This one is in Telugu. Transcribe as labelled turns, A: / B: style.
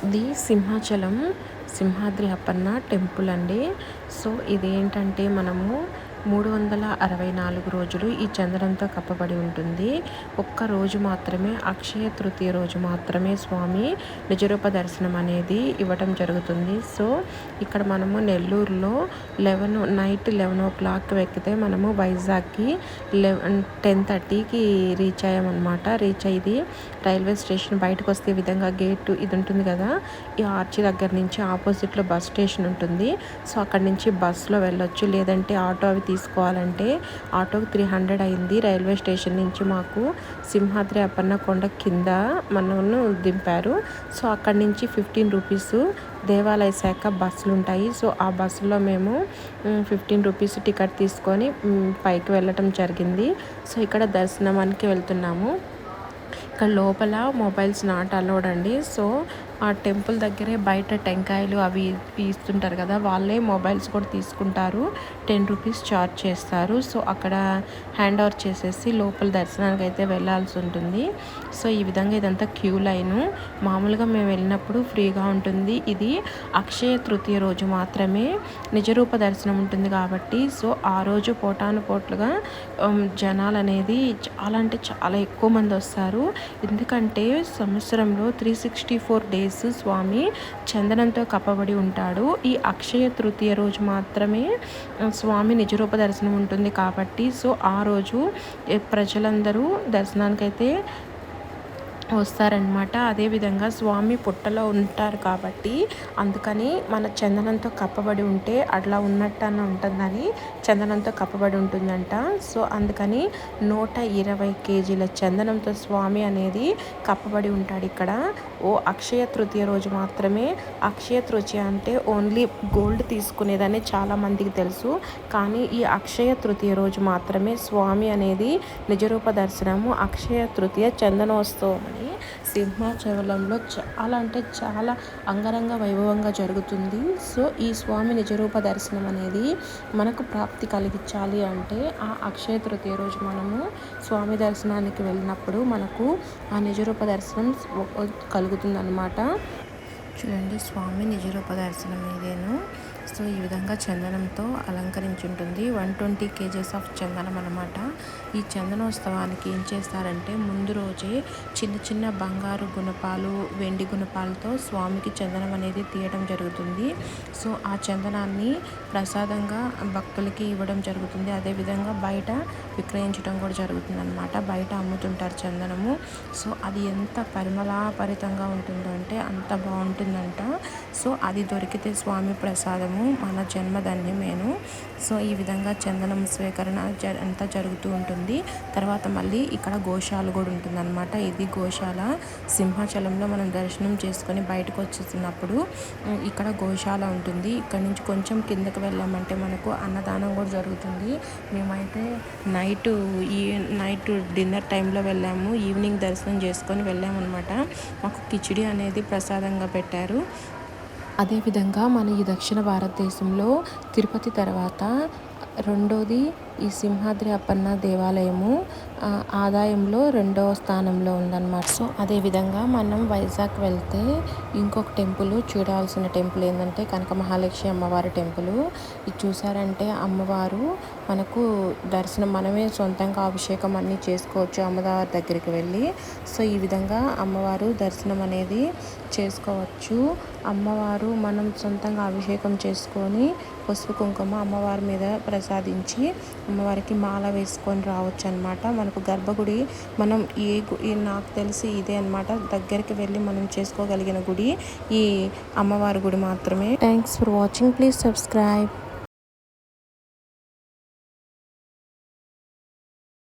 A: ఇది సింహాచలం సింహాద్రి అప్పన్న టెంపుల్ అండి. సో ఇదేంటంటే మనము 364 రోజులు ఈ చంద్రంతో కప్పబడి ఉంటుంది. ఒక్క రోజు మాత్రమే అక్షయ తృతీయ రోజు మాత్రమే స్వామి నిజరూప దర్శనం అనేది ఇవ్వటం జరుగుతుంది. సో ఇక్కడ మనము నెల్లూరులో నైట్ 11 ఎక్కితే మనము వైజాగ్కి 10:30కి రీచ్ అయ్యామన్నమాట. రీచ్ అయ్యి రైల్వే స్టేషన్ బయటకు వస్తే ఈ విధంగా గేటు ఇది ఉంటుంది కదా, ఈ ఆర్చి దగ్గర నుంచి ఆపోజిట్లో బస్ స్టేషన్ ఉంటుంది. సో అక్కడి నుంచి బస్సులో వెళ్ళొచ్చు, లేదంటే ఆటో అవి తీసుకోవాలంటే ఆటోకి 300 అయింది. రైల్వే స్టేషన్ నుంచి మాకు సింహాద్రి అప్పన్న కొండ కింద మనను దింపారు. సో అక్కడి నుంచి 15 రూపీస్ దేవాలయ శాఖ బస్సులు ఉంటాయి. సో ఆ బస్సులో మేము 15 రూపీస్ టికెట్ తీసుకొని పైకి వెళ్ళటం జరిగింది. సో ఇక్కడ దర్శనానికి వెళ్తున్నాము. ఇక్కడ లోపల మొబైల్స్ నాట్ అలౌడ్ అండి. సో ఆ టెంపుల్ దగ్గరే బయట టెంకాయలు అవి ఇస్తుంటారు కదా, వాళ్ళే మొబైల్స్ కూడా తీసుకుంటారు. 10 రూపీస్ ఛార్జ్ చేస్తారు. సో అక్కడ హ్యాండ్ ఓవర్ చేసేసి లోపల దర్శనానికి అయితే వెళ్ళాల్సి ఉంటుంది. సో ఈ విధంగా ఇదంతా క్యూ లైను. మామూలుగా మేము వెళ్ళినప్పుడు ఫ్రీగా ఉంటుంది. ఇది అక్షయ తృతీయ రోజు మాత్రమే నిజరూప దర్శనం ఉంటుంది కాబట్టి సో ఆ రోజు పోటానుపోట్లుగా జనాలు అనేది చాలా అంటే చాలా ఎక్కువ మంది వస్తారు. ఎందుకంటే సంవత్సరంలో 364 డేస్ స్వామి చందనంతో కప్పబడి ఉంటాడు. ఈ అక్షయ తృతీయ రోజు మాత్రమే స్వామి నిజరూప దర్శనం ఉంటుంది కాబట్టి సో ఆ రోజు ప్రజలందరూ దర్శనానికైతే వస్తారనమాట. అదేవిధంగా స్వామి పుట్టలో ఉంటారు కాబట్టి అందుకని మన చందనంతో కప్పబడి ఉంటే అట్లా ఉన్నట్టన్న ఉంటుందని చందనంతో కప్పబడి ఉంటుందంట. సో అందుకని 120 కేజీల చందనంతో స్వామి అనేది కప్పబడి ఉంటాడు ఇక్కడ. అక్షయ తృతీయ రోజు మాత్రమే. అక్షయ తృతీయ అంటే ఓన్లీ గోల్డ్ తీసుకునేదని చాలామందికి తెలుసు, కానీ ఈ అక్షయ తృతీయ రోజు మాత్రమే స్వామి అనేది నిజరూప దర్శనము అక్షయ తృతీయ చందనోత్సవం సింహాచలంలో చాలా అంటే చాలా అంగరంగ వైభవంగా జరుగుతుంది. సో ఈ స్వామి నిజరూప దర్శనం అనేది మనకు ప్రాప్తి కలిగించాలి అంటే ఆ అక్షయ తృతీయ రోజు మనము స్వామి దర్శనానికి వెళ్ళినప్పుడు మనకు ఆ నిజరూప దర్శనం కలుగుతుంది అన్నమాట. చూడండి, స్వామి నిజరూప దర్శనం ఇదేను. సో ఈ విధంగా చందనంతో అలంకరించి ఉంటుంది. 120 కేజెస్ ఆఫ్ చందనం అనమాట. ఈ చందనోత్సవానికి ఏం చేస్తారంటే ముందు రోజే చిన్న చిన్న బంగారు గుణపాలు వెండి గుణపాలతో స్వామికి చందనం అనేది తీయడం జరుగుతుంది. సో ఆ చందనాన్ని ప్రసాదంగా భక్తులకి ఇవ్వడం జరుగుతుంది. అదేవిధంగా బయట విక్రయించడం కూడా జరుగుతుంది అనమాట. బయట అమ్ముతుంటారు చందనము. సో అది ఎంత పరిమళాభరితంగా ఉంటుందో అంటే అంత బాగుంటుందంట. సో అది దొరికితే స్వామి ప్రసాదము మన జన్మధన్యమేను. సో ఈ విధంగా చందనం స్వీకరణ అంతా జరుగుతూ ఉంటుంది. తర్వాత మళ్ళీ ఇక్కడ గోశాల కూడా ఉంటుందన్నమాట. ఇది గోశాల. సింహాచలంలో మనం దర్శనం చేసుకొని బయటకు వచ్చేస్తున్నప్పుడు ఇక్కడ గోశాల ఉంటుంది. ఇక్కడ నుంచి కొంచెం కిందకి వెళ్ళామంటే మనకు అన్నదానం కూడా జరుగుతుంది. మేమైతే నైట్ డిన్నర్ టైంలో వెళ్ళాము. ఈవినింగ్ దర్శనం చేసుకొని వెళ్ళామన్నమాట. మాకు కిచిడి అనేది ప్రసాదంగా పెట్టారు. అదేవిధంగా మన ఈ దక్షిణ భారతదేశంలో తిరుపతి తర్వాత రెండోది ఈ సింహాద్రి అప్పన్న దేవాలయము ఆదాయంలో 2వ స్థానంలో ఉందన్నమాట. సో అదేవిధంగా మనం వైజాగ్ వెళ్తే ఇంకొక టెంపుల్ చూడాల్సిన టెంపుల్ ఏంటంటే కనక మహాలక్ష్మి అమ్మవారి టెంపుల్. ఇది చూసారంటే అమ్మవారు మనకు దర్శనం మనమే సొంతంగా అభిషేకం అన్నీ చేసుకోవచ్చు అమ్మవారి దగ్గరికి వెళ్ళి. సో ఈ విధంగా అమ్మవారు దర్శనం అనేది చేసుకోవచ్చు. అమ్మవారు మనం సొంతంగా అభిషేకం చేసుకొని పసుపు కుంకుమ అమ్మవారి మీద ప్రసాదించి అమ్మవారికి మాల వేసుకొని రావచ్చు అనమాట. మనకు గర్భగుడి మనం నాకు తెలిసి ఇదే అనమాట. దగ్గరికి వెళ్ళి మనం చేసుకోగలిగిన గుడి ఈ అమ్మవారి గుడి మాత్రమే. Thanks for watching. Please subscribe.